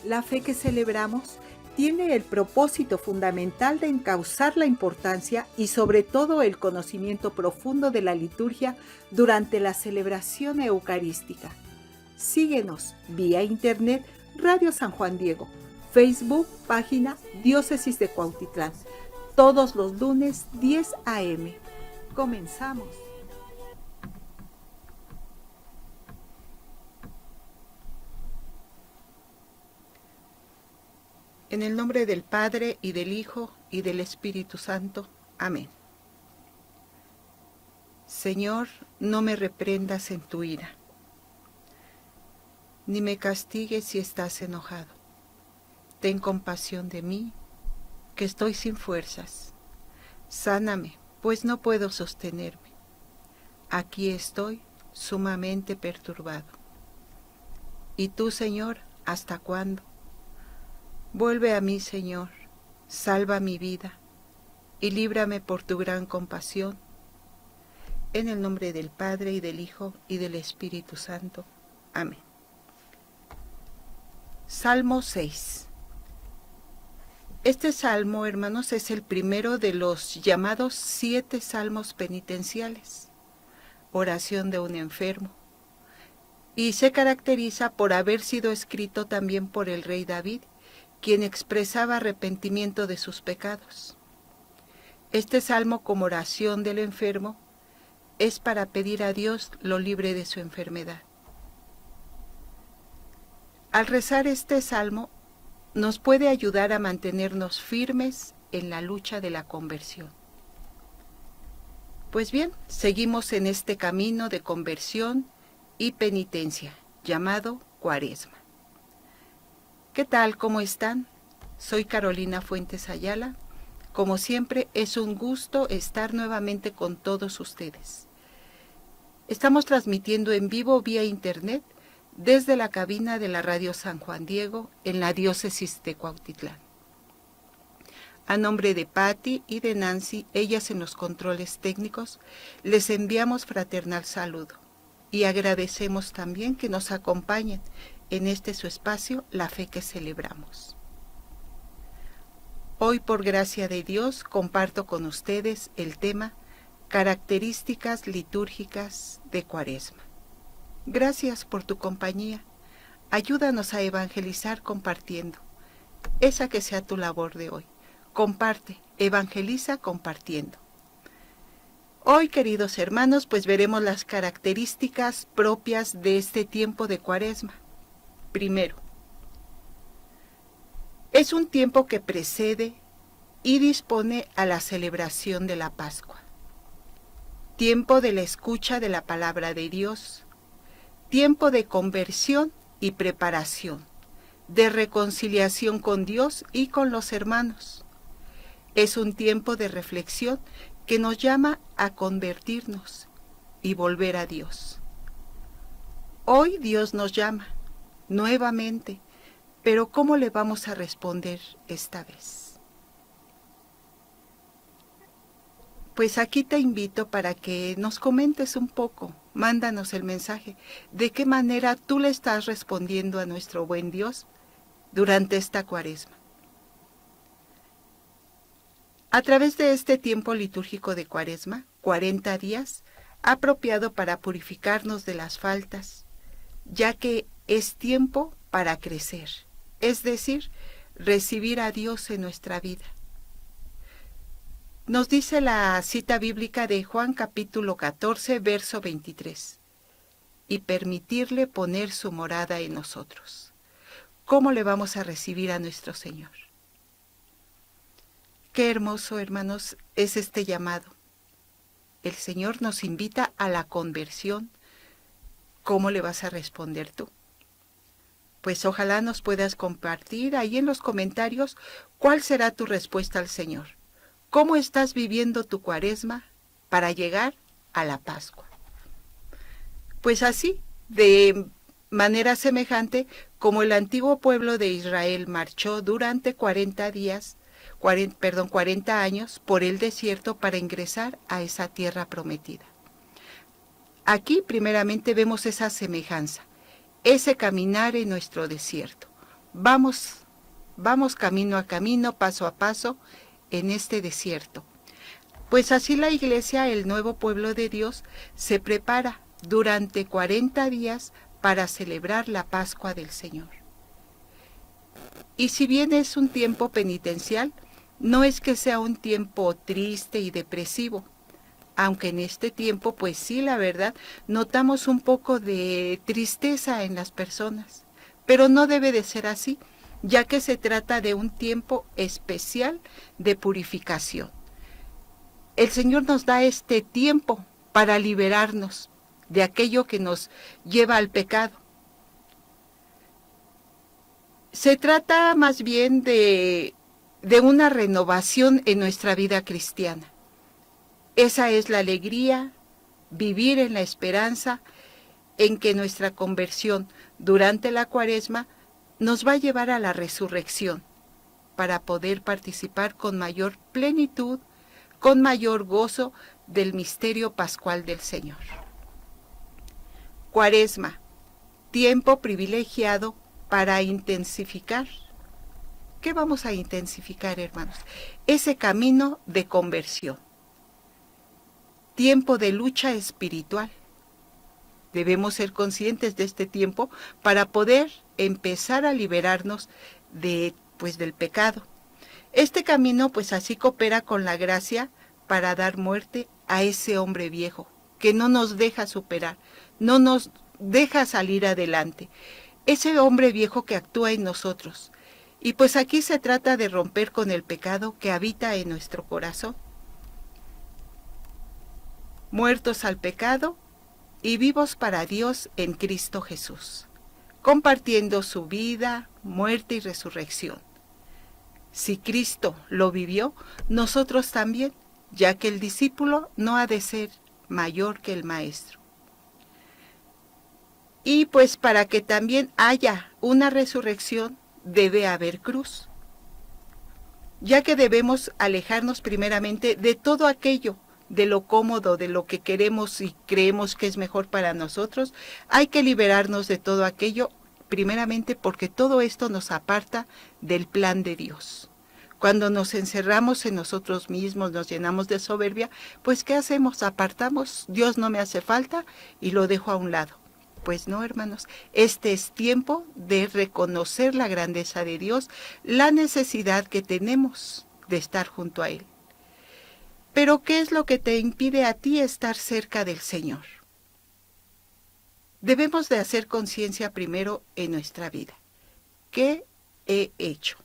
La fe que celebramos tiene el propósito fundamental de encauzar la importancia y sobre todo el conocimiento profundo de la liturgia durante la celebración eucarística. Síguenos vía internet Radio San Juan Diego, Facebook, página Diócesis de Cuautitlán, todos los lunes 10 a.m. Comenzamos. En el nombre del Padre, y del Hijo, y del Espíritu Santo. Amén. Señor, no me reprendas en tu ira, ni me castigues si estás enojado. Ten compasión de mí, que estoy sin fuerzas. Sáname, pues no puedo sostenerme. Aquí estoy sumamente perturbado. ¿Y tú, Señor, hasta cuándo? Vuelve a mí, Señor, salva mi vida y líbrame por tu gran compasión. En el nombre del Padre, y del Hijo, y del Espíritu Santo. Amén. Salmo 6. Este salmo, hermanos, es el primero de los llamados 7 salmos penitenciales, oración de un enfermo, y se caracteriza por haber sido escrito también por el rey David, quien expresaba arrepentimiento de sus pecados. Este salmo, como oración del enfermo, es para pedir a Dios lo libre de su enfermedad. Al rezar este salmo, nos puede ayudar a mantenernos firmes en la lucha de la conversión. Pues bien, seguimos en este camino de conversión y penitencia, llamado Cuaresma. ¿Qué tal? ¿Cómo están? Soy Carolina Fuentes Ayala. Como siempre, es un gusto estar nuevamente con todos ustedes. Estamos transmitiendo en vivo vía internet desde la cabina de la Radio San Juan Diego en la Diócesis de Cuautitlán. A nombre de Patti y de Nancy, ellas en los controles técnicos, les enviamos fraternal saludo y agradecemos también que nos acompañen en este su espacio, La Fe que Celebramos. Hoy, por gracia de Dios, comparto con ustedes el tema Características litúrgicas de Cuaresma. Gracias por tu compañía. Ayúdanos a evangelizar compartiendo. Esa que sea tu labor de hoy. Comparte, evangeliza compartiendo. Hoy, queridos hermanos, pues veremos las características propias de este tiempo de Cuaresma. Primero, es un tiempo que precede y dispone a la celebración de la Pascua. Tiempo de la escucha de la palabra de Dios, tiempo de conversión y preparación, de reconciliación con Dios y con los hermanos. Es un tiempo de reflexión que nos llama a convertirnos y volver a Dios. Hoy Dios nos llama nuevamente, pero ¿cómo le vamos a responder esta vez? Pues aquí te invito para que nos comentes un poco, mándanos el mensaje, de qué manera tú le estás respondiendo a nuestro buen Dios durante esta Cuaresma. A través de este tiempo litúrgico de Cuaresma, 40 días, apropiado para purificarnos de las faltas, ya que es tiempo para crecer, es decir, recibir a Dios en nuestra vida. Nos dice la cita bíblica de Juan capítulo 14, verso 23, y permitirle poner su morada en nosotros. ¿Cómo le vamos a recibir a nuestro Señor? Qué hermoso, hermanos, es este llamado. El Señor nos invita a la conversión. ¿Cómo le vas a responder tú? Pues ojalá nos puedas compartir ahí en los comentarios cuál será tu respuesta al Señor. ¿Cómo estás viviendo tu Cuaresma para llegar a la Pascua? Pues así, de manera semejante como el antiguo pueblo de Israel marchó durante 40 años por el desierto para ingresar a esa tierra prometida. Aquí primeramente vemos esa semejanza, ese caminar en nuestro desierto, vamos camino a camino, paso a paso, en este desierto. Pues así la iglesia, el nuevo pueblo de Dios, se prepara durante 40 días para celebrar la Pascua del Señor. Y si bien es un tiempo penitencial, no es que sea un tiempo triste y depresivo, aunque en este tiempo, pues sí, la verdad, notamos un poco de tristeza en las personas, pero no debe de ser así, ya que se trata de un tiempo especial de purificación. El Señor nos da este tiempo para liberarnos de aquello que nos lleva al pecado. Se trata más bien de una renovación en nuestra vida cristiana. Esa es la alegría, vivir en la esperanza en que nuestra conversión durante la Cuaresma nos va a llevar a la resurrección para poder participar con mayor plenitud, con mayor gozo del misterio pascual del Señor. Cuaresma, tiempo privilegiado para intensificar. ¿Qué vamos a intensificar, hermanos? Ese camino de conversión. Tiempo de lucha espiritual. Debemos ser conscientes de este tiempo para poder empezar a liberarnos del pecado. Este camino, pues así coopera con la gracia para dar muerte a ese hombre viejo, que no nos deja superar, no nos deja salir adelante. Ese hombre viejo que actúa en nosotros. Y pues aquí se trata de romper con el pecado que habita en nuestro corazón. Muertos al pecado y vivos para Dios en Cristo Jesús, compartiendo su vida, muerte y resurrección. Si Cristo lo vivió, nosotros también, ya que el discípulo no ha de ser mayor que el maestro. Y pues para que también haya una resurrección, debe haber cruz, ya que debemos alejarnos primeramente de todo aquello, de lo cómodo, de lo que queremos y creemos que es mejor para nosotros. Hay que liberarnos de todo aquello, primeramente porque todo esto nos aparta del plan de Dios. Cuando nos encerramos en nosotros mismos, nos llenamos de soberbia, pues ¿qué hacemos? Apartamos, Dios no me hace falta y lo dejo a un lado. Pues no, hermanos, este es tiempo de reconocer la grandeza de Dios, la necesidad que tenemos de estar junto a Él. Pero ¿qué es lo que te impide a ti estar cerca del Señor? Debemos de hacer conciencia primero en nuestra vida. ¿Qué he hecho?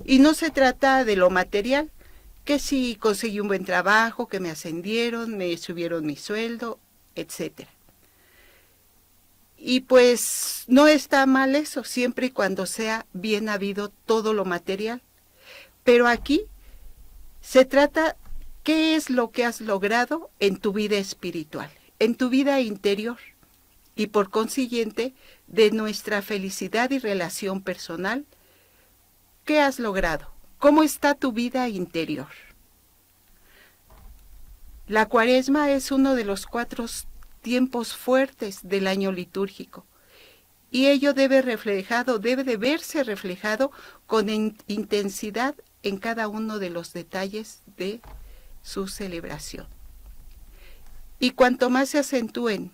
Y no se trata de lo material, que si conseguí un buen trabajo, que me ascendieron, me subieron mi sueldo, etc. Y pues no está mal eso, siempre y cuando sea bien habido todo lo material. Pero aquí se trata, ¿qué es lo que has logrado en tu vida espiritual, en tu vida interior? Y por consiguiente, de nuestra felicidad y relación personal, ¿qué has logrado? ¿Cómo está tu vida interior? La Cuaresma es uno de los 4 tiempos fuertes del año litúrgico. Y ello debe de verse reflejado con intensidad en cada uno de los detalles de su celebración. Y cuanto más se acentúen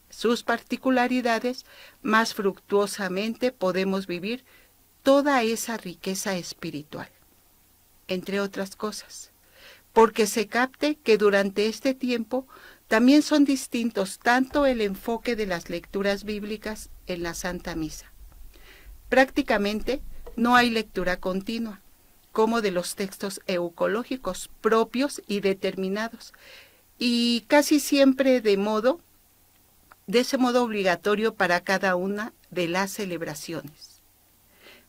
sus particularidades, más fructuosamente podemos vivir toda esa riqueza espiritual, entre otras cosas, porque se capte que durante este tiempo también son distintos tanto el enfoque de las lecturas bíblicas en la Santa Misa. Prácticamente no hay lectura continua, como de los textos eucológicos propios y determinados, y casi siempre de ese modo obligatorio para cada una de las celebraciones.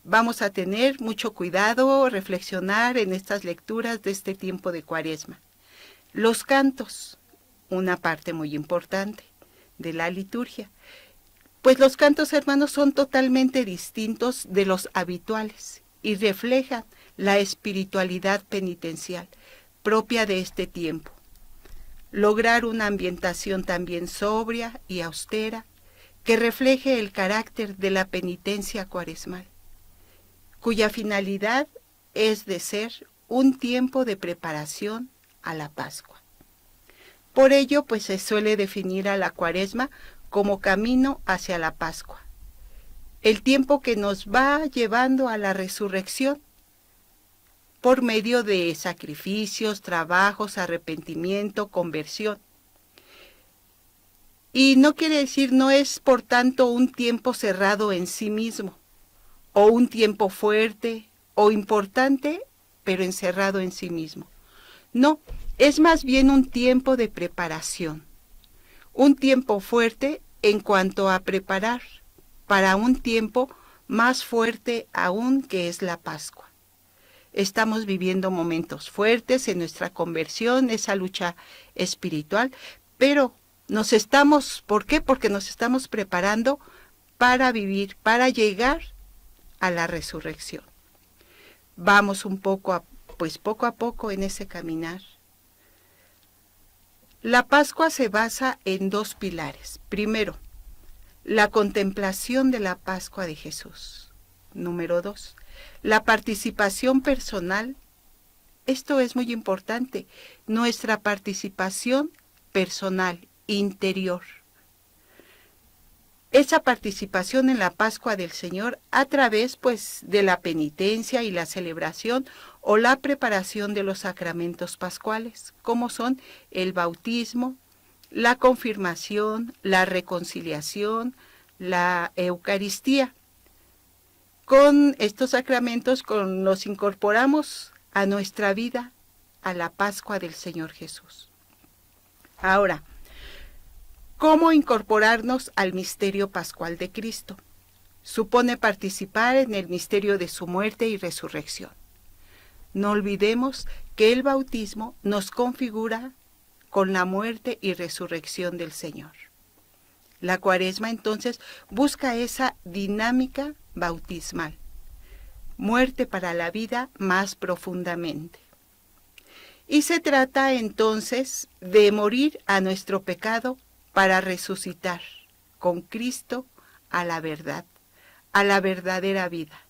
Vamos a tener mucho cuidado, reflexionar en estas lecturas de este tiempo de Cuaresma. Los cantos, una parte muy importante de la liturgia. Pues los cantos, hermanos, son totalmente distintos de los habituales y reflejan la espiritualidad penitencial propia de este tiempo. Lograr una ambientación también sobria y austera, que refleje el carácter de la penitencia cuaresmal, cuya finalidad es de ser un tiempo de preparación a la Pascua. Por ello, pues se suele definir a la Cuaresma como camino hacia la Pascua, el tiempo que nos va llevando a la resurrección por medio de sacrificios, trabajos, arrepentimiento, conversión. Y no quiere decir, no es por tanto un tiempo cerrado en sí mismo, o un tiempo fuerte o importante, pero encerrado en sí mismo. No, es más bien un tiempo de preparación, un tiempo fuerte en cuanto a preparar para un tiempo más fuerte aún, que es la Pascua. Estamos viviendo momentos fuertes en nuestra conversión, esa lucha espiritual, pero ¿por qué? Porque nos estamos preparando para vivir, para llegar a la resurrección. Vamos poco a poco en ese caminar. La Pascua se basa en dos pilares. Primero, la contemplación de la Pascua de Jesús. Número 2, la participación personal. Esto es muy importante, nuestra participación personal, interior. Esa participación en la Pascua del Señor a través, pues, de la penitencia y la celebración o la preparación de los sacramentos pascuales, como son el bautismo, la confirmación, la reconciliación, la Eucaristía. Con estos sacramentos los incorporamos a nuestra vida, a la Pascua del Señor Jesús. Ahora, ¿cómo incorporarnos al misterio pascual de Cristo? Supone participar en el misterio de su muerte y resurrección. No olvidemos que el bautismo nos configura con la muerte y resurrección del Señor. La Cuaresma entonces busca esa dinámica bautismal, muerte para la vida más profundamente. Y se trata entonces de morir a nuestro pecado para resucitar con Cristo a la verdad, a la verdadera vida.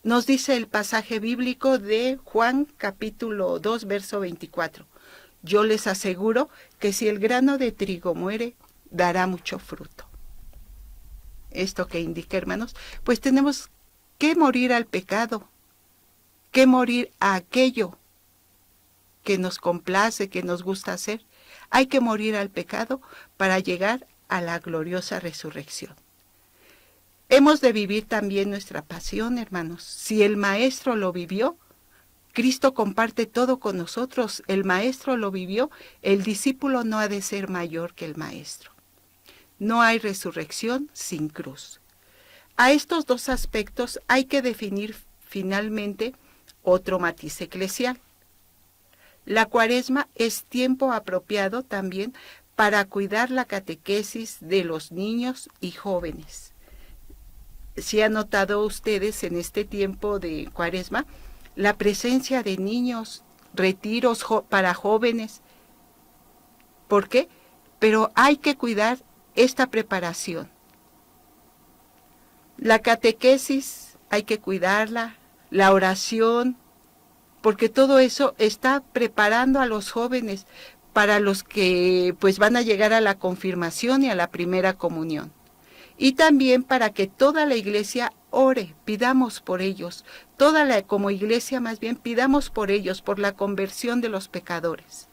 Nos dice el pasaje bíblico de Juan capítulo 2, verso 24. Yo les aseguro que si el grano de trigo muere, dará mucho fruto. Esto que indica, hermanos, pues tenemos que morir al pecado, que morir a aquello que nos complace, que nos gusta hacer. Hay que morir al pecado para llegar a la gloriosa resurrección. Hemos de vivir también nuestra pasión, hermanos. Si el Maestro lo vivió, Cristo comparte todo con nosotros. El Maestro lo vivió, el discípulo no ha de ser mayor que el Maestro. No hay resurrección sin cruz. A estos dos aspectos hay que definir finalmente otro matiz eclesial. La Cuaresma es tiempo apropiado también para cuidar la catequesis de los niños y jóvenes. Si han notado ustedes en este tiempo de Cuaresma la presencia de niños, retiros para jóvenes. ¿Por qué? Pero hay que cuidar esta preparación. La catequesis hay que cuidarla, la oración, porque todo eso está preparando a los jóvenes para los que pues van a llegar a la confirmación y a la primera comunión. Y también para que toda la iglesia ore, pidamos por ellos, como iglesia más bien, pidamos por ellos, por la conversión de los pecadores.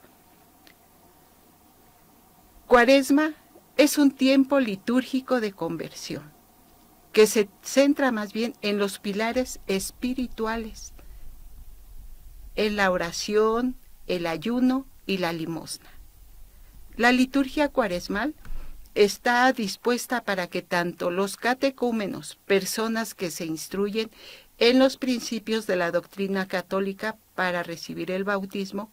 Cuaresma es un tiempo litúrgico de conversión, que se centra más bien en los pilares espirituales, en la oración, el ayuno y la limosna. La liturgia cuaresmal está dispuesta para que tanto los catecúmenos, personas que se instruyen en los principios de la doctrina católica para recibir el bautismo,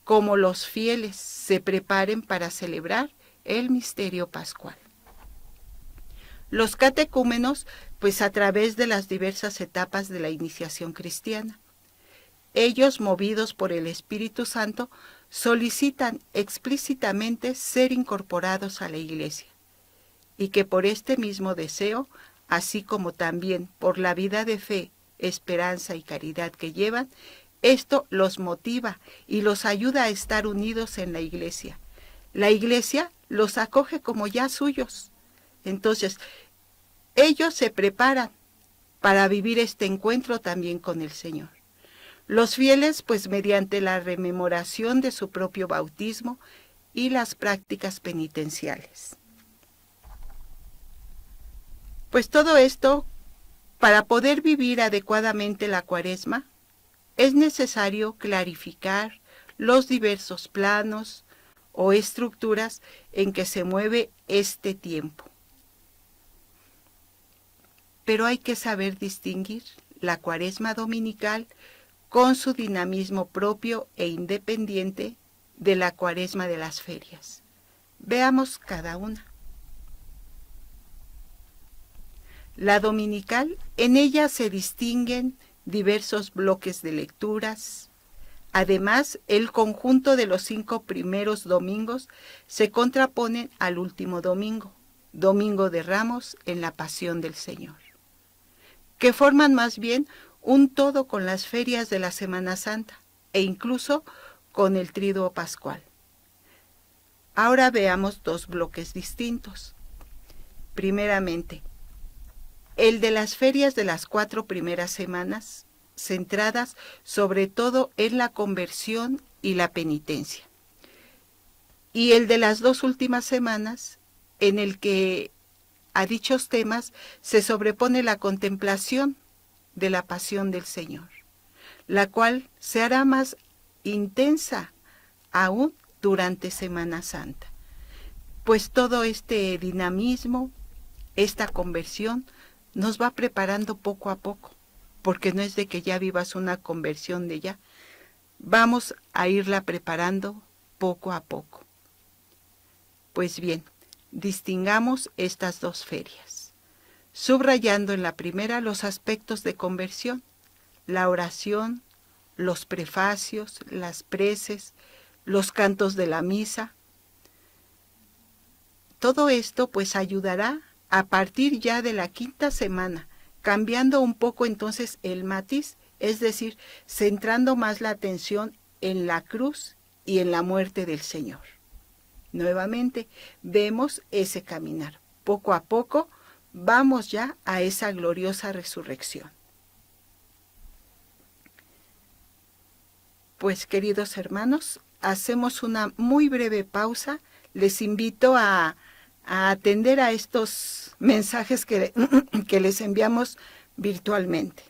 como los fieles se preparen para celebrar el misterio pascual. Los catecúmenos, pues a través de las diversas etapas de la iniciación cristiana, ellos, movidos por el Espíritu Santo, solicitan explícitamente ser incorporados a la Iglesia. y que por este mismo deseo, así como también por la vida de fe, esperanza y caridad que llevan, esto los motiva y los ayuda a estar unidos en la Iglesia. La Iglesia los acoge como ya suyos. Entonces, ellos se preparan para vivir este encuentro también con el Señor. Los fieles, pues mediante la rememoración de su propio bautismo y las prácticas penitenciales. Pues todo esto, para poder vivir adecuadamente la Cuaresma, es necesario clarificar los diversos planos o estructuras en que se mueve este tiempo. Pero hay que saber distinguir la Cuaresma dominical con su dinamismo propio e independiente de la Cuaresma de las ferias. Veamos cada una. La dominical, en ella se distinguen diversos bloques de lecturas. Además, el conjunto de los 5 primeros domingos se contraponen al último domingo, Domingo de Ramos, en la Pasión del Señor, que forman más bien un todo con las ferias de la Semana Santa e incluso con el Tríduo Pascual. Ahora veamos 2 bloques distintos. Primeramente, el de las ferias de las 4 primeras semanas, centradas sobre todo en la conversión y la penitencia. Y el de las 2 últimas semanas, en el que a dichos temas se sobrepone la contemplación de la pasión del Señor, la cual se hará más intensa aún durante Semana Santa. Pues todo este dinamismo, esta conversión, nos va preparando poco a poco, porque no es de que ya vivas una conversión de ya. Vamos a irla preparando poco a poco. Pues bien, distingamos estas 2 ferias, subrayando en la primera los aspectos de conversión, la oración, los prefacios, las preces, los cantos de la misa. Todo esto pues ayudará a partir ya de la 5ª semana, cambiando un poco entonces el matiz, es decir, centrando más la atención en la cruz y en la muerte del Señor. Nuevamente vemos ese caminar. Poco a poco vamos ya a esa gloriosa resurrección. Pues queridos hermanos, hacemos una muy breve pausa. Les invito a atender a estos mensajes que les enviamos virtualmente.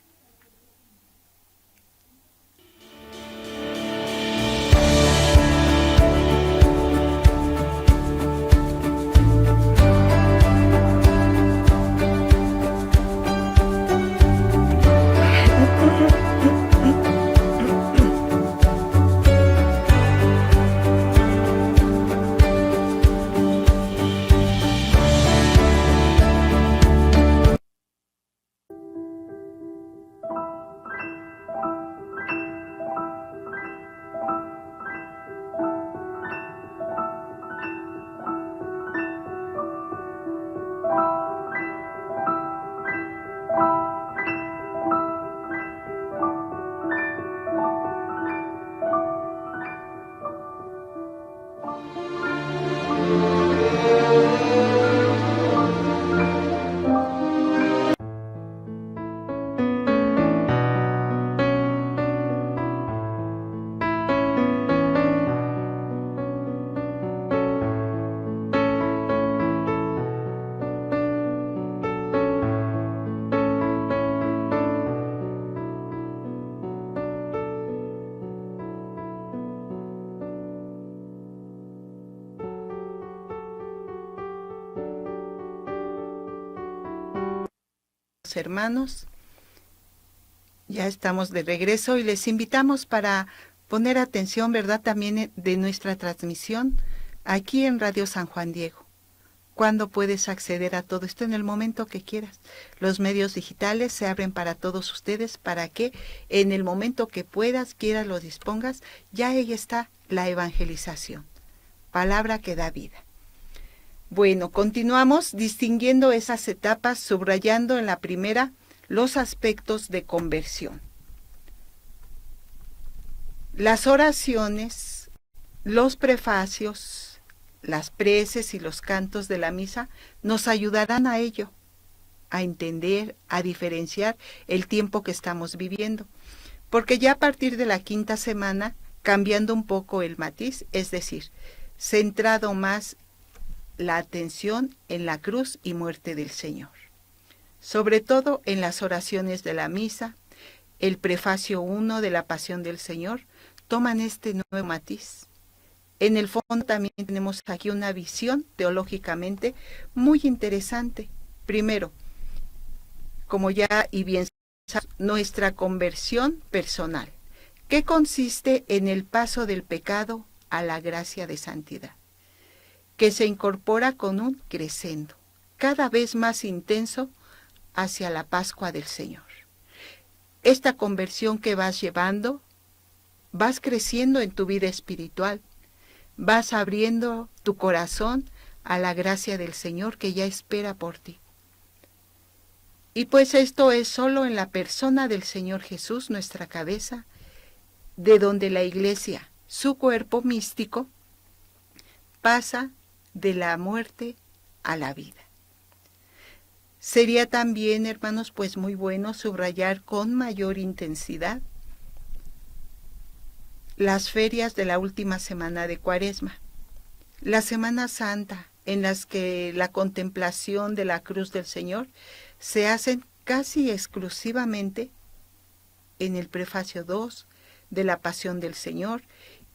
Hermanos, ya estamos de regreso y les invitamos para poner atención, ¿verdad?, también de nuestra transmisión aquí en Radio San Juan Diego. ¿Cuándo puedes acceder a todo esto? En el momento que quieras. Los medios digitales se abren para todos ustedes para que en el momento que puedas, quieras, lo dispongas. Ya ahí está la evangelización, palabra que da vida. Bueno, continuamos distinguiendo esas etapas, subrayando en la primera los aspectos de conversión. Las oraciones, los prefacios, las preces y los cantos de la misa nos ayudarán a ello, a entender, a diferenciar el tiempo que estamos viviendo. Porque ya a partir de la quinta semana, cambiando un poco el matiz, es decir, centrado más la atención en la cruz y muerte del Señor. Sobre todo en las oraciones de la misa, el prefacio 1 de la Pasión del Señor, toman este nuevo matiz. En el fondo también tenemos aquí una visión teológicamente muy interesante. Primero, como ya y bien sabemos, nuestra conversión personal, que consiste en el paso del pecado a la gracia de santidad, que se incorpora con un crescendo, cada vez más intenso hacia la Pascua del Señor. Esta conversión que vas llevando, vas creciendo en tu vida espiritual, vas abriendo tu corazón a la gracia del Señor que ya espera por ti. Y pues esto es solo en la persona del Señor Jesús, nuestra cabeza, de donde la Iglesia, su cuerpo místico, pasa de la muerte a la vida. Sería también, hermanos, pues muy bueno subrayar con mayor intensidad las ferias de la última semana de Cuaresma, la Semana Santa, en las que la contemplación de la cruz del Señor se hacen casi exclusivamente en el prefacio 2 de la Pasión del Señor,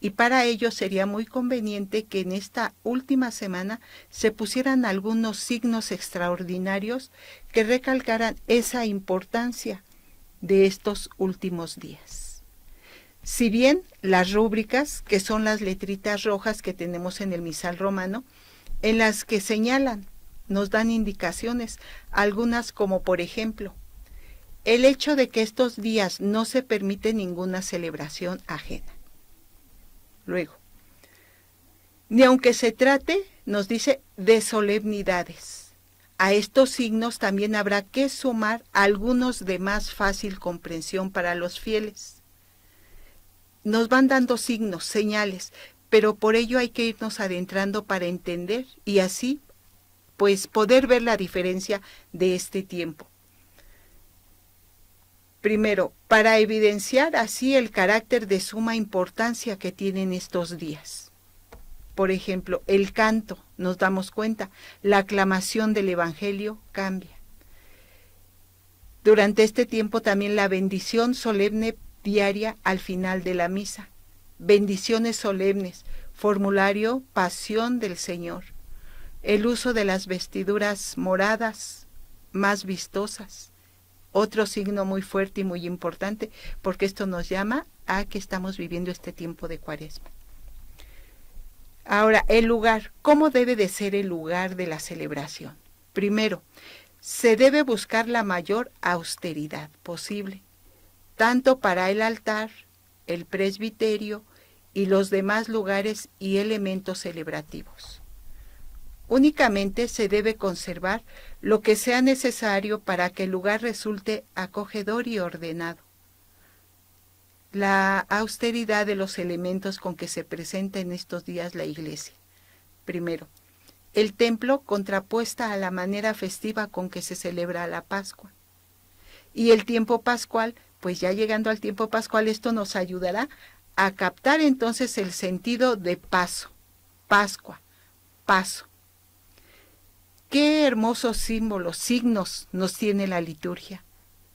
y para ello sería muy conveniente que en esta última semana se pusieran algunos signos extraordinarios que recalcaran esa importancia de estos últimos días. Si bien las rúbricas, que son las letritas rojas que tenemos en el misal romano, en las que señalan, nos dan indicaciones, algunas como por ejemplo, el hecho de que estos días no se permite ninguna celebración ajena. Luego, ni aunque se trate, nos dice, de solemnidades. A estos signos también habrá que sumar algunos de más fácil comprensión para los fieles. Nos van dando signos, señales, pero por ello hay que irnos adentrando para entender y así, pues, poder ver la diferencia de este tiempo. Primero, para evidenciar así el carácter de suma importancia que tienen estos días. Por ejemplo, el canto, nos damos cuenta, la aclamación del Evangelio cambia. Durante este tiempo también la bendición solemne diaria al final de la misa. Bendiciones solemnes, formulario Pasión del Señor. El uso de las vestiduras moradas, más vistosas. Otro signo muy fuerte y muy importante, porque esto nos llama a que estamos viviendo este tiempo de Cuaresma. Ahora, el lugar. ¿Cómo debe de ser el lugar de la celebración? Primero, se debe buscar la mayor austeridad posible, tanto para el altar, el presbiterio y los demás lugares y elementos celebrativos. Únicamente se debe conservar lo que sea necesario para que el lugar resulte acogedor y ordenado. La austeridad de los elementos con que se presenta en estos días la Iglesia. Primero, el templo contrapuesta a la manera festiva con que se celebra la Pascua. Y el tiempo pascual, pues ya llegando al tiempo pascual, esto nos ayudará a captar entonces el sentido de paso, Pascua, paso. Qué hermosos símbolos, signos nos tiene la liturgia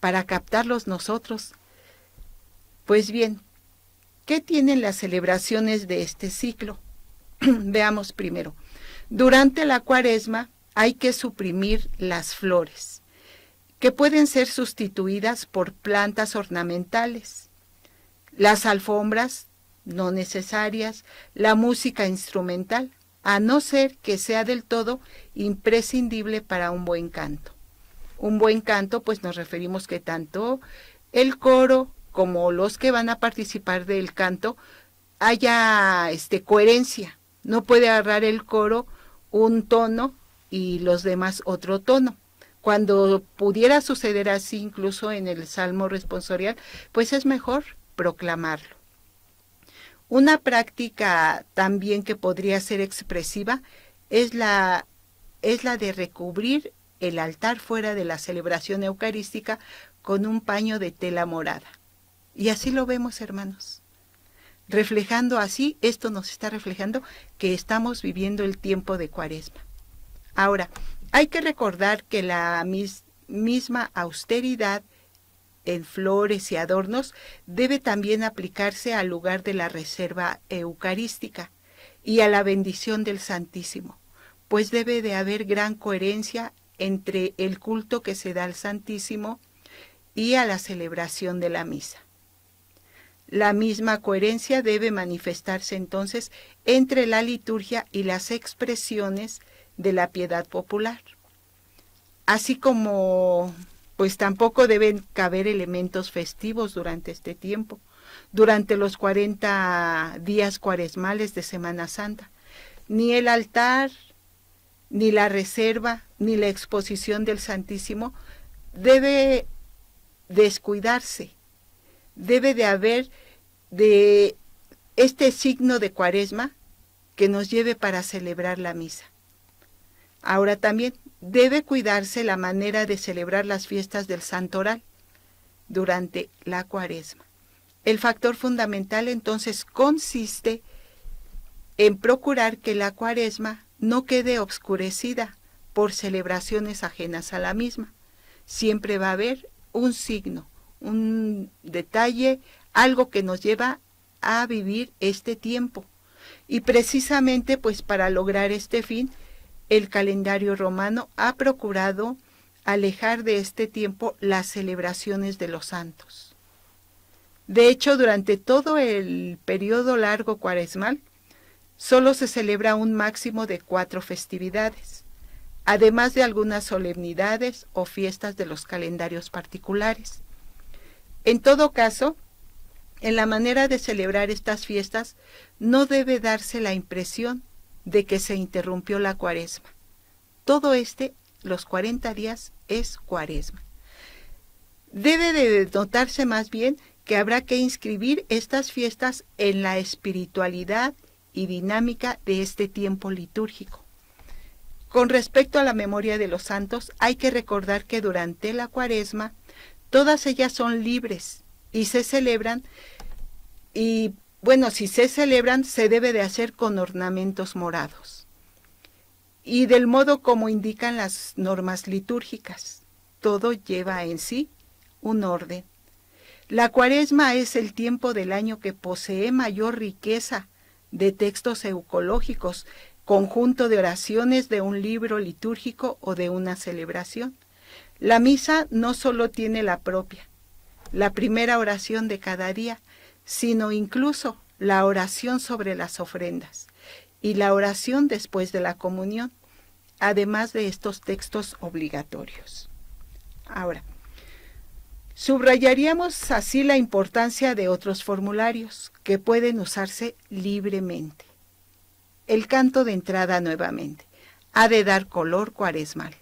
para captarlos nosotros. Pues bien, ¿qué tienen las celebraciones de este ciclo? Veamos primero. Durante la Cuaresma hay que suprimir las flores, que pueden ser sustituidas por plantas ornamentales, las alfombras no necesarias, la música instrumental, a no ser que sea del todo imprescindible para un buen canto. Un buen canto, pues nos referimos que tanto el coro como los que van a participar del canto haya coherencia. No puede agarrar el coro un tono y los demás otro tono. Cuando pudiera suceder así, incluso en el Salmo responsorial, pues es mejor proclamarlo. Una práctica también que podría ser expresiva es la de recubrir el altar fuera de la celebración eucarística con un paño de tela morada. Y así lo vemos, hermanos. Reflejando así, esto nos está reflejando que estamos viviendo el tiempo de Cuaresma. Ahora, hay que recordar que la misma austeridad en flores y adornos debe también aplicarse al lugar de la reserva eucarística y a la bendición del Santísimo, pues debe de haber gran coherencia entre el culto que se da al Santísimo y a la celebración de la misa. La misma coherencia debe manifestarse entonces entre la liturgia y las expresiones de la piedad popular. Así como, pues tampoco deben caber elementos festivos durante este tiempo, durante los 40 días cuaresmales de Semana Santa. Ni el altar, ni la reserva, ni la exposición del Santísimo debe descuidarse. Debe de haber de este signo de Cuaresma que nos lleve para celebrar la misa. Ahora también debe cuidarse la manera de celebrar las fiestas del Santoral durante la Cuaresma. El factor fundamental entonces consiste en procurar que la Cuaresma no quede obscurecida por celebraciones ajenas a la misma. Siempre va a haber un signo, un detalle, algo que nos lleva a vivir este tiempo. Y precisamente pues para lograr este fin, el calendario romano ha procurado alejar de este tiempo las celebraciones de los santos. De hecho, durante todo el periodo largo cuaresmal, solo se celebra un máximo de 4 festividades, además de algunas solemnidades o fiestas de los calendarios particulares. En todo caso, en la manera de celebrar estas fiestas no debe darse la impresión de que se interrumpió la Cuaresma. Todo los 40 días es Cuaresma. Debe de notarse más bien que habrá que inscribir estas fiestas en la espiritualidad y dinámica de este tiempo litúrgico. Con respecto a la memoria de los santos, hay que recordar que durante la Cuaresma todas ellas son libres y se celebran, y bueno, si se celebran, se debe de hacer con ornamentos morados y del modo como indican las normas litúrgicas. Todo lleva en sí un orden. La Cuaresma es el tiempo del año que posee mayor riqueza de textos eucológicos, conjunto de oraciones de un libro litúrgico o de una celebración. La misa no solo tiene la propia, la primera oración de cada día, sino incluso la oración sobre las ofrendas y la oración después de la comunión, además de estos textos obligatorios. Ahora, subrayaríamos así la importancia de otros formularios que pueden usarse libremente. El canto de entrada nuevamente ha de dar color cuaresmal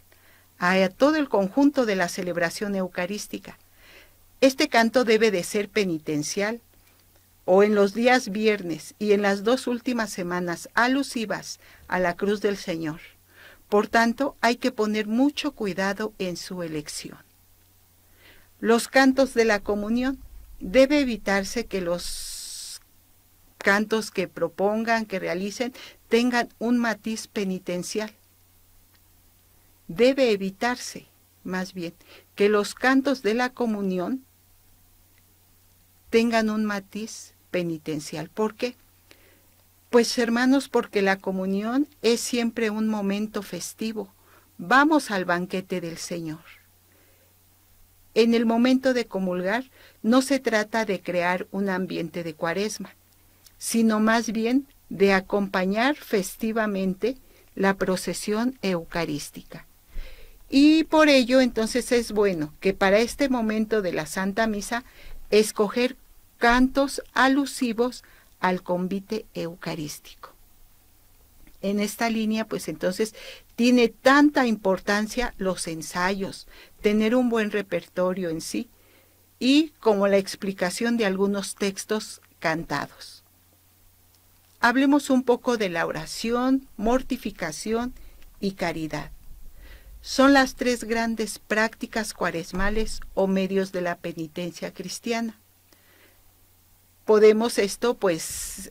a todo el conjunto de la celebración eucarística. Este canto debe de ser penitencial, o en los días viernes y en las 2 últimas semanas alusivas a la cruz del Señor. Por tanto, hay que poner mucho cuidado en su elección. Los cantos de la comunión, debe evitarse que los cantos que propongan, que realicen, tengan un matiz penitencial. Debe evitarse, más bien, que los cantos de la comunión tengan un matiz penitencial. ¿Por qué? Pues, hermanos, porque la comunión es siempre un momento festivo. Vamos al banquete del Señor. En el momento de comulgar no se trata de crear un ambiente de Cuaresma, sino más bien de acompañar festivamente la procesión eucarística. Y por ello, entonces, es bueno que para este momento de la Santa Misa escoger cantos alusivos al convite eucarístico. en esta línea, pues entonces tiene tanta importancia los ensayos, tener un buen repertorio en sí y como la explicación de algunos textos cantados. Hablemos un poco de la oración, mortificación y caridad. Son las tres grandes prácticas cuaresmales o medios de la penitencia cristiana. Podemos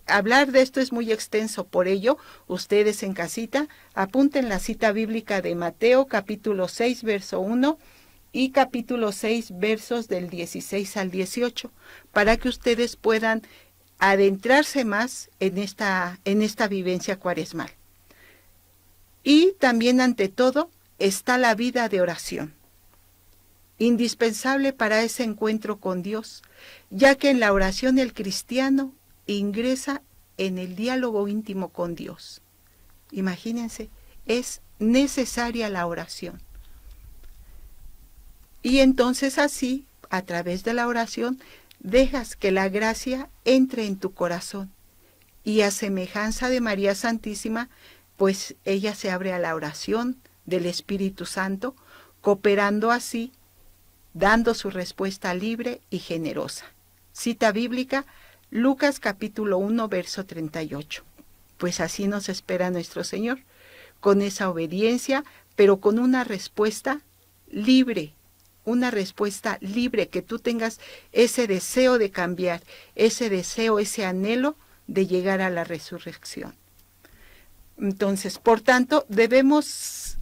hablar de esto es muy extenso, por ello, ustedes en casita apunten la cita bíblica de Mateo capítulo 6, verso 1 y capítulo 6, versos del 16 al 18, para que ustedes puedan adentrarse más en esta vivencia cuaresmal. Y también, ante todo, está la vida de oración, indispensable para ese encuentro con Dios, ya que en la oración el cristiano ingresa en el diálogo íntimo con Dios. Imagínense, es necesaria la oración. Y entonces así, a través de la oración, dejas que la gracia entre en tu corazón. Y a semejanza de María Santísima, pues ella se abre a la oración del Espíritu Santo, cooperando así, dando su respuesta libre y generosa. Cita bíblica, Lucas capítulo 1, verso 38. Pues así nos espera nuestro Señor, con esa obediencia, pero con una respuesta libre, que tú tengas ese deseo de cambiar, ese deseo, ese anhelo de llegar a la resurrección. Entonces, por tanto, debemos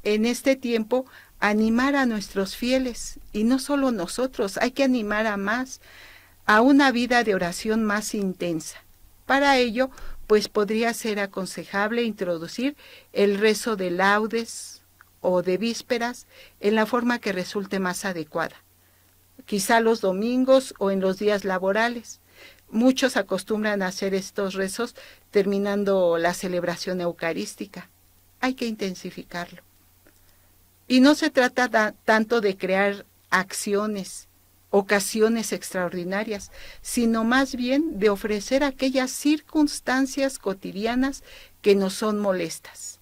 en este tiempo animar a nuestros fieles, y no solo nosotros, hay que animar a más, a una vida de oración más intensa. Para ello, pues podría ser aconsejable introducir el rezo de laudes o de vísperas en la forma que resulte más adecuada, quizá los domingos o en los días laborales. Muchos acostumbran a hacer estos rezos terminando la celebración eucarística. Hay que intensificarlo. Y no se trata tanto de crear ocasiones extraordinarias, sino más bien de ofrecer aquellas circunstancias cotidianas que nos son molestas.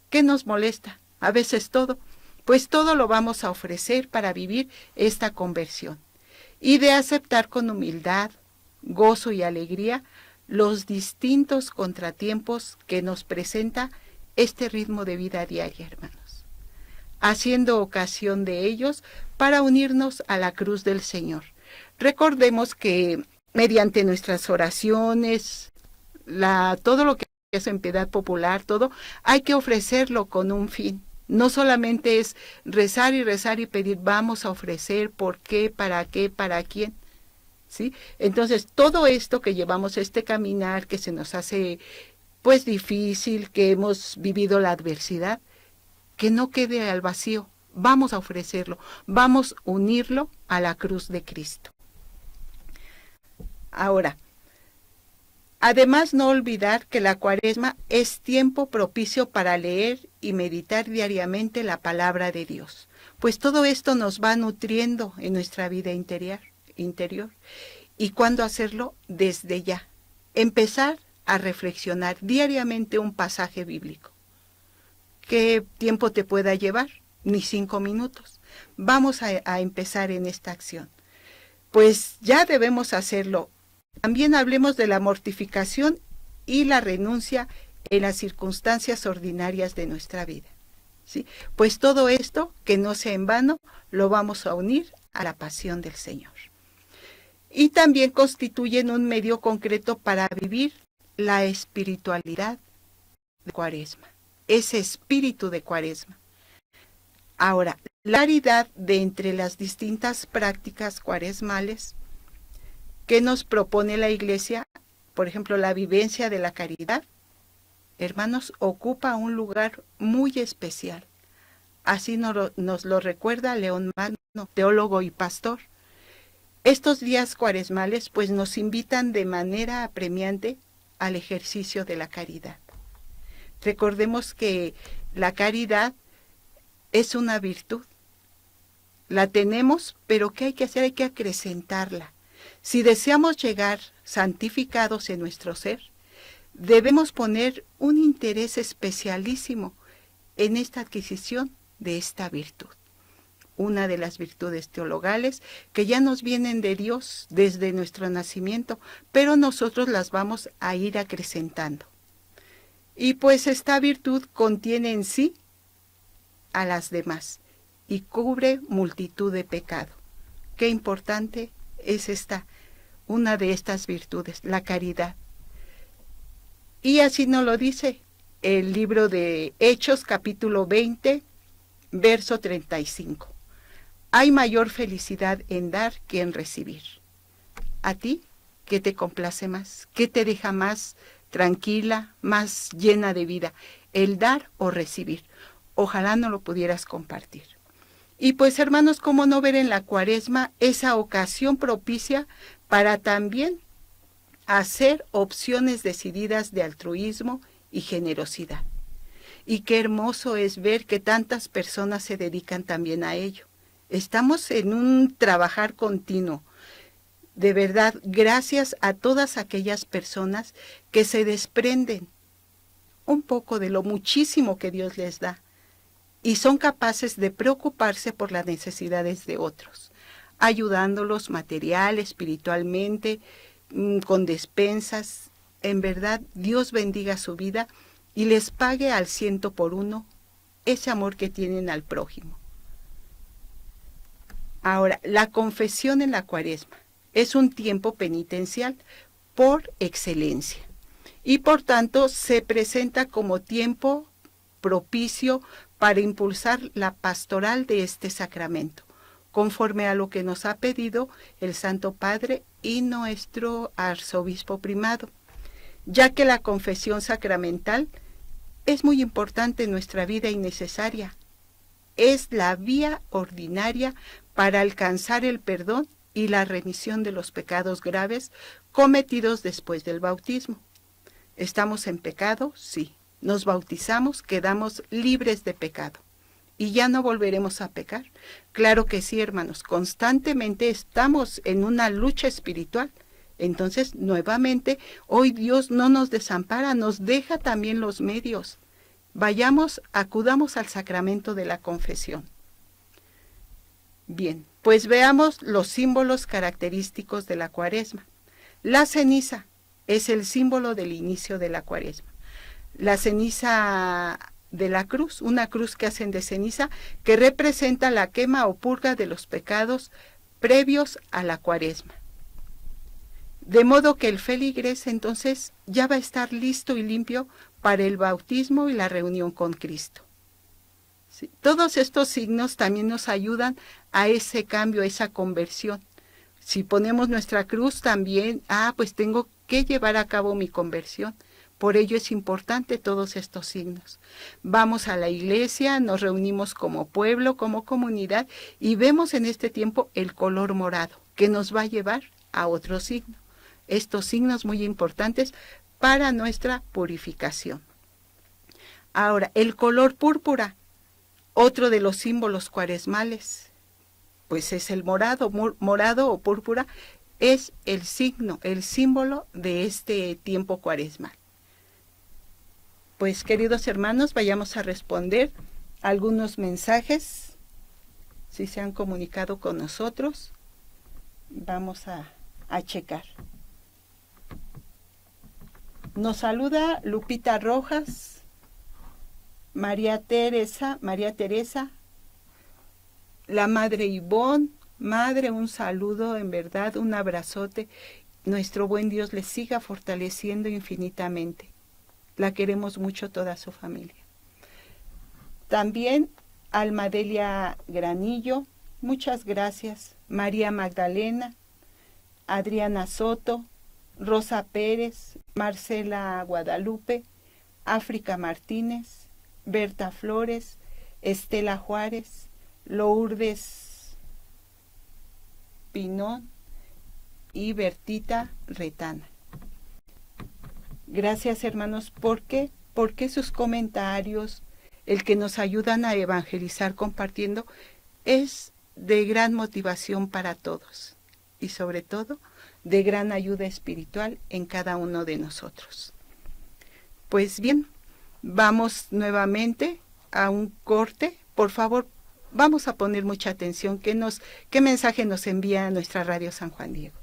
¿Qué nos molesta? A veces todo. Pues todo lo vamos a ofrecer para vivir esta conversión y de aceptar con humildad, gozo y alegría los distintos contratiempos que nos presenta este ritmo de vida diaria, hermanos, haciendo ocasión de ellos para unirnos a la cruz del Señor. Recordemos que mediante nuestras oraciones, todo lo que es en piedad popular, todo, hay que ofrecerlo con un fin. No solamente es rezar y pedir, vamos a ofrecer, ¿por qué, para quién? ¿Sí? Entonces, todo esto que llevamos, este caminar que se nos hace pues difícil, que hemos vivido la adversidad, que no quede al vacío, vamos a ofrecerlo, vamos a unirlo a la cruz de Cristo. Ahora, además, no olvidar que la Cuaresma es tiempo propicio para leer y meditar diariamente la palabra de Dios, pues todo esto nos va nutriendo en nuestra vida interior. ¿Y cuándo hacerlo? Desde ya. Empezar a reflexionar diariamente un pasaje bíblico. ¿Qué tiempo te pueda llevar? Ni 5 minutos. Vamos a empezar en esta acción. Pues ya debemos hacerlo. También hablemos de la mortificación y la renuncia en las circunstancias ordinarias de nuestra vida, ¿sí? Pues todo esto, que no sea en vano, lo vamos a unir a la pasión del Señor. Y también constituyen un medio concreto para vivir la espiritualidad de Cuaresma, ese espíritu de Cuaresma. Ahora, la caridad de entre las distintas prácticas cuaresmales que nos propone la Iglesia, por ejemplo, la vivencia de la caridad, hermanos, ocupa un lugar muy especial. Así nos lo recuerda León Magno, teólogo y pastor. Estos días cuaresmales pues nos invitan de manera apremiante al ejercicio de la caridad. Recordemos que la caridad es una virtud. La tenemos, pero ¿qué hay que hacer? Hay que acrecentarla. Si deseamos llegar santificados en nuestro ser, debemos poner un interés especialísimo en esta adquisición de esta virtud. Una de las virtudes teologales que ya nos vienen de Dios desde nuestro nacimiento, pero nosotros las vamos a ir acrecentando. Y pues esta virtud contiene en sí a las demás y cubre multitud de pecado. Qué importante es una de estas virtudes, la caridad. Y así nos lo dice el libro de Hechos, capítulo 20, verso 35. Hay mayor felicidad en dar que en recibir. ¿A ti qué te complace más? ¿Qué te deja más tranquila, más llena de vida? ¿El dar o recibir? Ojalá no lo pudieras compartir. Y pues, hermanos, ¿cómo no ver en la Cuaresma esa ocasión propicia para también hacer opciones decididas de altruismo y generosidad? Y qué hermoso es ver que tantas personas se dedican también a ello. Estamos en un trabajar continuo. De verdad, gracias a todas aquellas personas que se desprenden un poco de lo muchísimo que Dios les da y son capaces de preocuparse por las necesidades de otros, ayudándolos material, espiritualmente, con despensas. En verdad, Dios bendiga su vida y les pague al 100 por 1 ese amor que tienen al prójimo. Ahora, la confesión en la Cuaresma es un tiempo penitencial por excelencia y por tanto se presenta como tiempo propicio para impulsar la pastoral de este sacramento, conforme a lo que nos ha pedido el Santo Padre y nuestro arzobispo primado, ya que la confesión sacramental es muy importante en nuestra vida y necesaria. Es la vía ordinaria para alcanzar el perdón y la remisión de los pecados graves cometidos después del bautismo. ¿Estamos en pecado? Sí. Nos bautizamos, quedamos libres de pecado. ¿Y ya no volveremos a pecar? Claro que sí, hermanos. Constantemente estamos en una lucha espiritual. Entonces, nuevamente, hoy Dios no nos desampara, nos deja también los medios. Acudamos al sacramento de la confesión. Bien, pues veamos los símbolos característicos de la Cuaresma. La ceniza es el símbolo del inicio de la Cuaresma. La ceniza de la cruz, una cruz que hacen de ceniza, que representa la quema o purga de los pecados previos a la Cuaresma. De modo que el feligres entonces ya va a estar listo y limpio para el bautismo y la reunión con Cristo. ¿Sí? Todos estos signos también nos ayudan a ese cambio, a esa conversión. Si ponemos nuestra cruz también, pues tengo que llevar a cabo mi conversión. Por ello es importante todos estos signos. Vamos a la iglesia, nos reunimos como pueblo, como comunidad, y vemos en este tiempo el color morado, que nos va a llevar a otro signo. Estos signos muy importantes para nuestra purificación. Ahora, el color púrpura, otro de los símbolos cuaresmales, pues es el morado. Morado o púrpura es el signo, el símbolo de este tiempo cuaresmal. Pues, queridos hermanos, vayamos a responder algunos mensajes. Si se han comunicado con nosotros, vamos a checar. Nos saluda Lupita Rojas, María Teresa, la Madre Ivonne. Madre, un saludo, en verdad, un abrazote. Nuestro buen Dios les siga fortaleciendo infinitamente. La queremos mucho toda su familia. También Almadelia Granillo, muchas gracias. María Magdalena, Adriana Soto, Rosa Pérez, Marcela Guadalupe, África Martínez, Berta Flores, Estela Juárez, Lourdes Pinón y Bertita Retana. Gracias, hermanos. ¿Por qué? Porque sus comentarios, el que nos ayudan a evangelizar compartiendo, es de gran motivación para todos y sobre todo de gran ayuda espiritual en cada uno de nosotros. Pues bien, vamos nuevamente a un corte. Por favor, vamos a poner mucha atención. ¿Qué mensaje nos envía nuestra radio San Juan Diego?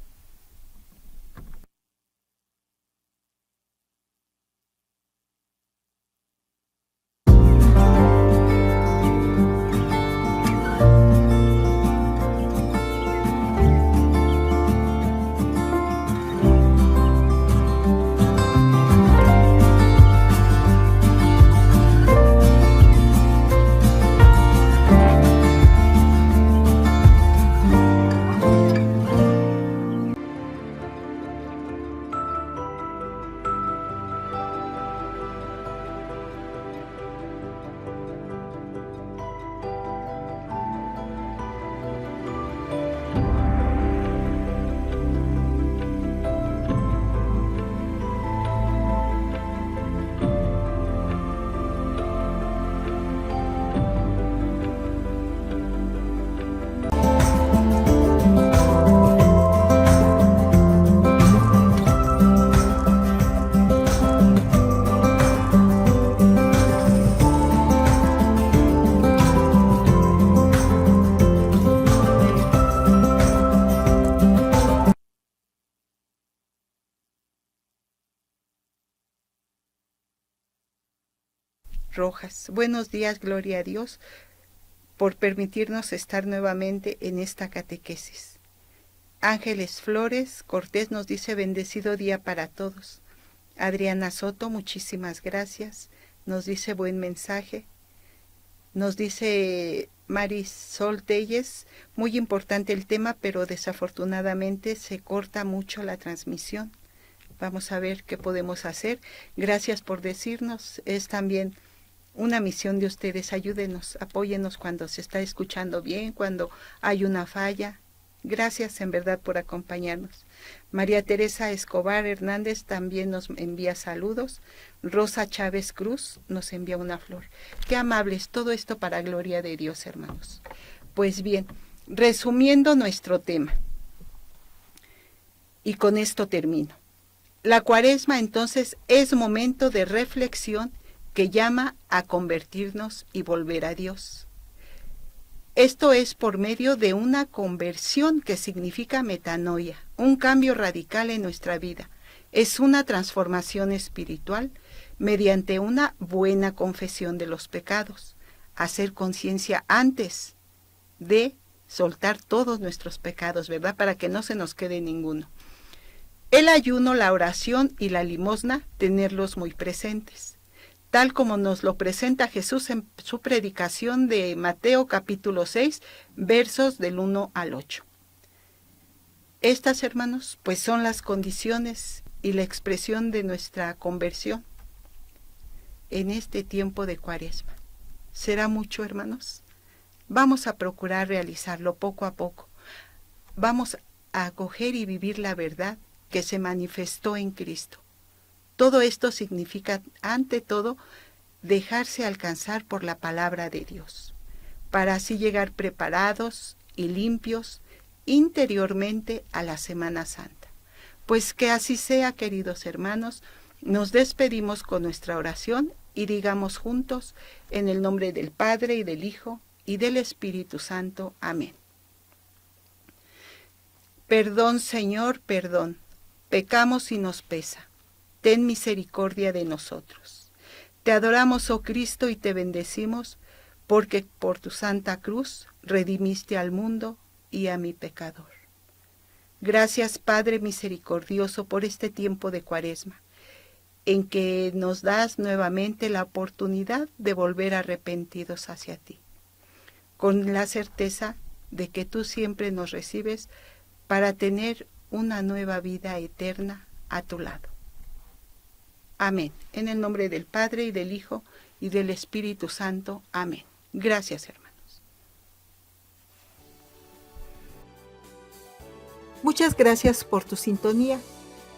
Rojas. Buenos días, gloria a Dios, por permitirnos estar nuevamente en esta catequesis. Ángeles Flores Cortés nos dice bendecido día para todos. Adriana Soto, muchísimas gracias. Nos dice buen mensaje. Nos dice Marisol Telles, muy importante el tema, pero desafortunadamente se corta mucho la transmisión. Vamos a ver qué podemos hacer. Gracias por decirnos. Es también una misión de ustedes. Ayúdenos, apóyenos cuando se está escuchando bien, cuando hay una falla. Gracias en verdad por acompañarnos. María Teresa Escobar Hernández también nos envía saludos. Rosa Chávez Cruz nos envía una flor. Qué amables, todo esto para gloria de Dios, hermanos. Pues bien, resumiendo nuestro tema, y con esto termino. La Cuaresma entonces es momento de reflexión que llama a convertirnos y volver a Dios. Esto es por medio de una conversión que significa metanoia, un cambio radical en nuestra vida. Es una transformación espiritual mediante una buena confesión de los pecados, hacer conciencia antes de soltar todos nuestros pecados, ¿verdad? Para que no se nos quede ninguno. El ayuno, la oración y la limosna, tenerlos muy presentes, tal como nos lo presenta Jesús en su predicación de Mateo capítulo 6, versos del 1 al 8. Estas, hermanos, pues son las condiciones y la expresión de nuestra conversión en este tiempo de Cuaresma. ¿Será mucho, hermanos? Vamos a procurar realizarlo poco a poco. Vamos a acoger y vivir la verdad que se manifestó en Cristo. Todo esto significa, ante todo, dejarse alcanzar por la palabra de Dios, para así llegar preparados y limpios interiormente a la Semana Santa. Pues que así sea, queridos hermanos, nos despedimos con nuestra oración y digamos juntos, en el nombre del Padre y del Hijo y del Espíritu Santo. Amén. Perdón, Señor, perdón, pecamos y nos pesa. Ten misericordia de nosotros. Te adoramos, oh Cristo, y te bendecimos, porque por tu santa cruz redimiste al mundo y a mi pecador. Gracias, Padre misericordioso, por este tiempo de Cuaresma, en que nos das nuevamente la oportunidad de volver arrepentidos hacia ti, con la certeza de que tú siempre nos recibes para tener una nueva vida eterna a tu lado. Amén. En el nombre del Padre, y del Hijo, y del Espíritu Santo. Amén. Gracias, hermanos. Muchas gracias por tu sintonía.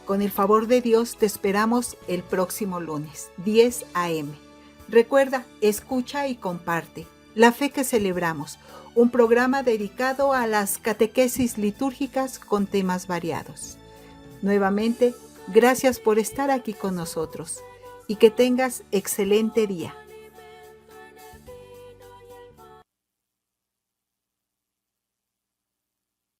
Con el favor de Dios te esperamos el próximo lunes, 10 a.m. Recuerda, escucha y comparte La Fe que Celebramos, un programa dedicado a las catequesis litúrgicas con temas variados. Nuevamente, gracias por estar aquí con nosotros. y que tengas excelente día.